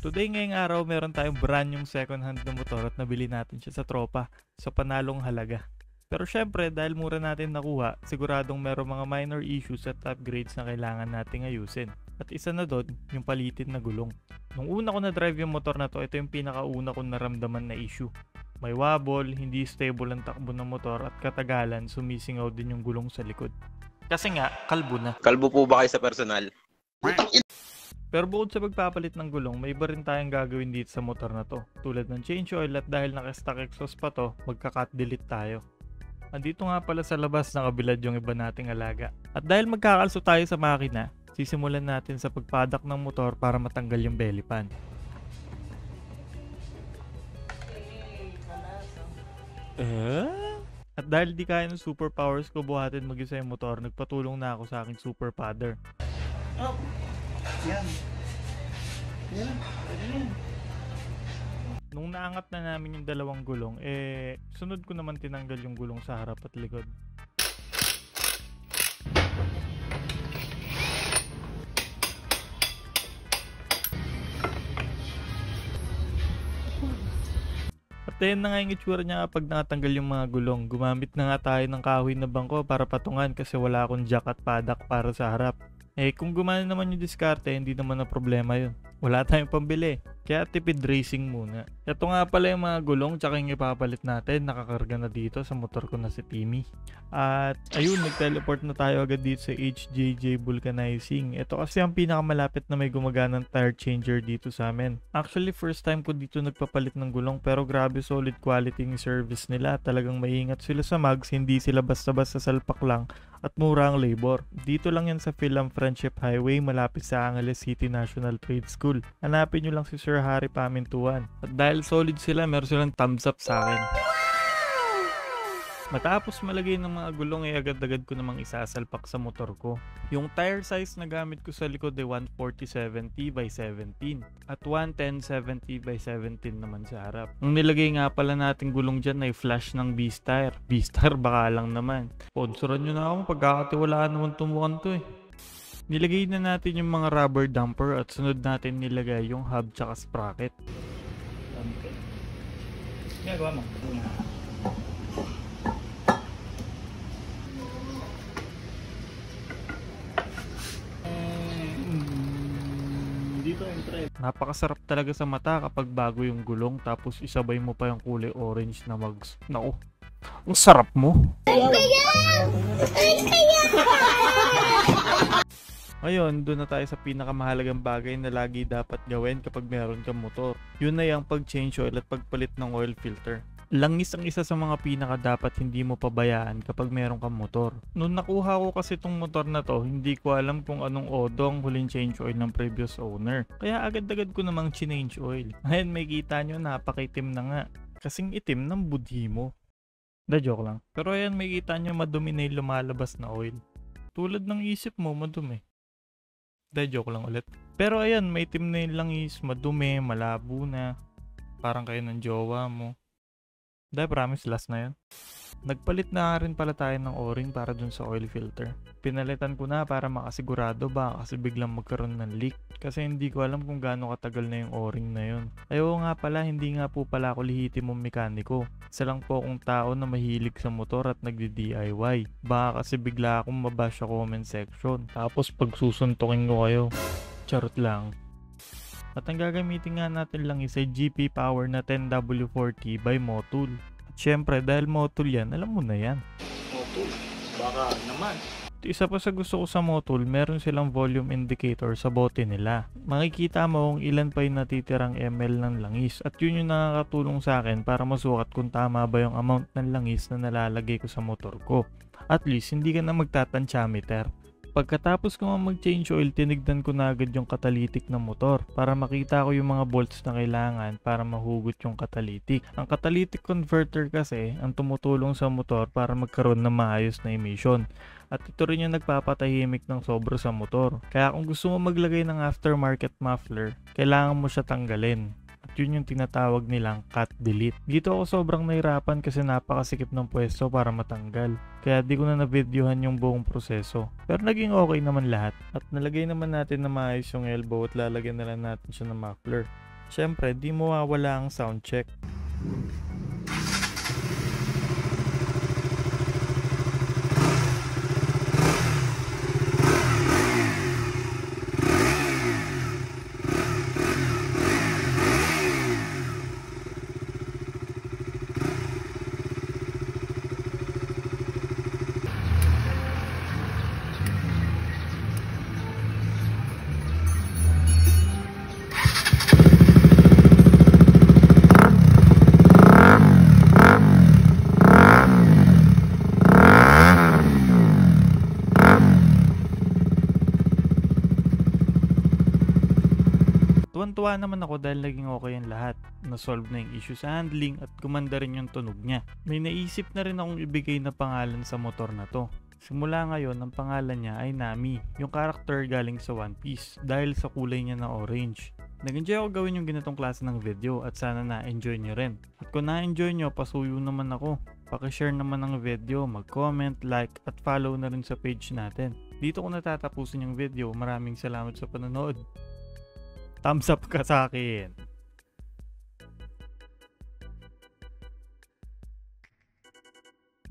Today ngayong araw meron tayong brand yung second hand na motor at nabili natin siya sa tropa sa panalong halaga. Pero syempre dahil mura natin nakuha, siguradong meron mga minor issues at upgrades na kailangan nating ayusin. At isa na doon, yung palitin na gulong. Nung una ko na drive yung motor na to, ito yung pinakauna kong naramdaman na issue. May wobble, hindi stable ang takbo ng motor at katagalan sumisingaw din yung gulong sa likod. Kasi nga, kalbo na. Kalbo po ba kayo sa personal? Pero bukod sa pagpapalit ng gulong, may iba rin tayong gagawin dito sa motor na to. Tulad ng change oil at dahil naka-stock exhaust pa to, magka-cut delete tayo. Andito nga pala sa labas nakabilad yung iba nating alaga. At dahil magkakalso tayo sa makina, sisimulan natin sa pagpadak ng motor para matanggal yung belly pan. At dahil di kaya ng superpowers ko buhatin mag-isa yung motor, nagpatulong na ako sa aking super padder. Oh, yan. Yan, pwede yan. Nung naangat na namin yung dalawang gulong, sunod ko naman tinanggal yung gulong sa harap at likod. At ayun na nga yung itsura niya kapag nakatanggal yung mga gulong. Gumamit na nga tayo ng kahoy na bangko para patungan kasi wala akong jack at padak para sa harap. Kung gumana naman yung diskarte, hindi naman na problema yun. Wala tayong pambili. Kaya tipid racing muna. Ito nga pala yung mga gulong tsaka yung ipapalit natin. Nakakarga na dito sa motor ko na si Timmy. At ayun, nag-teleport na tayo agad dito sa HJJ Vulcanizing. Ito kasi ang pinakamalapit na may gumaganang tire changer dito sa amin. Actually, first time ko dito nagpapalit ng gulong pero grabe solid quality ng service nila. Talagang maingat sila sa mags, hindi sila basta-basta salpak lang at mura ang labor. Dito lang yan sa Philam Friendship Highway malapit sa Angeles City National Trade School. Hanapin nyo lang si Sir Harry Pamintuan. At dahil solid sila, meron silang thumbs up sa akin. Matapos malagay ng mga gulong agad-agad ko namang isasalpak sa motor ko. Yung tire size na gamit ko sa likod ay 140/70 by 17 at 110/70 by 17 naman sa harap. Nung nilagay nga pala nating gulong dyan ay flash ng B-Star. B-Star baka lang naman. Sponsoran nyo na ako, pagkakatiwalaan naman tumukan to eh. Nilagay na natin yung mga rubber damper at sunod natin nilagay yung hub tsaka sprocket. Okay. Ginagawa mo? Dito yung thread. Napakasarap talaga sa mata kapag bago yung gulong tapos isabay mo pa yung kulay orange na mags. Naku, ang sarap mo! Ngayon, doon na tayo sa pinakamahalagang bagay na lagi dapat gawin kapag meron kang motor. Yun na yung pag-change oil at pagpalit ng oil filter. Langis ang isa sa mga pinaka dapat hindi mo pabayaan kapag meron kang motor. Noong nakuha ko kasi tong motor na to, hindi ko alam kung anong odo ang huling change oil ng previous owner. Kaya agad-agad ko namang change oil. Ngayon may kita nyo, napakitim na nga. Kasing itim ng budhi mo. Da joke lang. Pero ayan may kita nyo madumi na yung lumalabas na oil. Tulad ng isip mo, madumi. Da joke lang ulit. Pero ayan, may itim na yung langis, madumi, malabo na. Parang kayo ng jowa mo. Da, promise, last na yan. Nagpalit na rin pala tayo ng o-ring para dun sa oil filter. Pinalitan ko na para makasigurado ba kasi biglang magkaroon ng leak. Kasi hindi ko alam kung gaano katagal na yung o-ring na yun. Ayaw nga pala, hindi nga po pala ako lihitimong mekaniko. Isa lang po akong tao na mahilig sa motor at nagdi-DIY. Baka kasi bigla akong mabash sa comment section. Tapos pagsusuntukin ko kayo. Charot lang. At ang gagamitin nga natin lang is ay GP Power na 10W40 by Motul. At syempre dahil Motul yan, alam mo na yan. Motul, baka naman. Isa pa sa gusto ko sa Motul, meron silang volume indicator sa bote nila. Makikita mo kung ilan pa yung natitirang ml ng langis. At yun yung nakakatulong sa akin para masukat kung tama ba yung amount ng langis na nalalagay ko sa motor ko. At least hindi ka na magtatansyameter. Pagkatapos ko mag-change oil, tinignan ko na agad yung catalytic ng motor para makita ko yung mga bolts na kailangan para mahugot yung catalytic. Ang catalytic converter kasi ang tumutulong sa motor para magkaroon ng maayos na emission. At ito rin yung nagpapatahimik ng sobra sa motor. Kaya kung gusto mo maglagay ng aftermarket muffler, kailangan mo siya tanggalin. At yun yung tinatawag nilang cut delete. Dito ako sobrang nahirapan kasi napakasikip ng pwesto para matanggal. Kaya di ko na na-videohan yung buong proseso. Pero naging okay naman lahat. At nalagay naman natin na maayos yung elbow at lalagyan na lang natin siya ng muffler. Syempre, di mawawala ang sound check. Tuwan-tuwa naman ako dahil naging okay ang lahat. Nasolve na yung issue sa handling at gumanda rin yung tunog niya. May naisip na rin akong ibigay na pangalan sa motor na to. Simula ngayon, ang pangalan niya ay Nami, yung character galing sa One Piece dahil sa kulay niya na orange. Nag-enjoy ako gawin yung ganitong klase ng video at sana na-enjoy nyo rin. At kung na-enjoy nyo, pasuyo naman ako. Pakishare naman ng video, mag-comment, like at follow na rin sa page natin. Dito ko natatapusin yung video. Maraming salamat sa panonood. Thumbs up ka sa akin.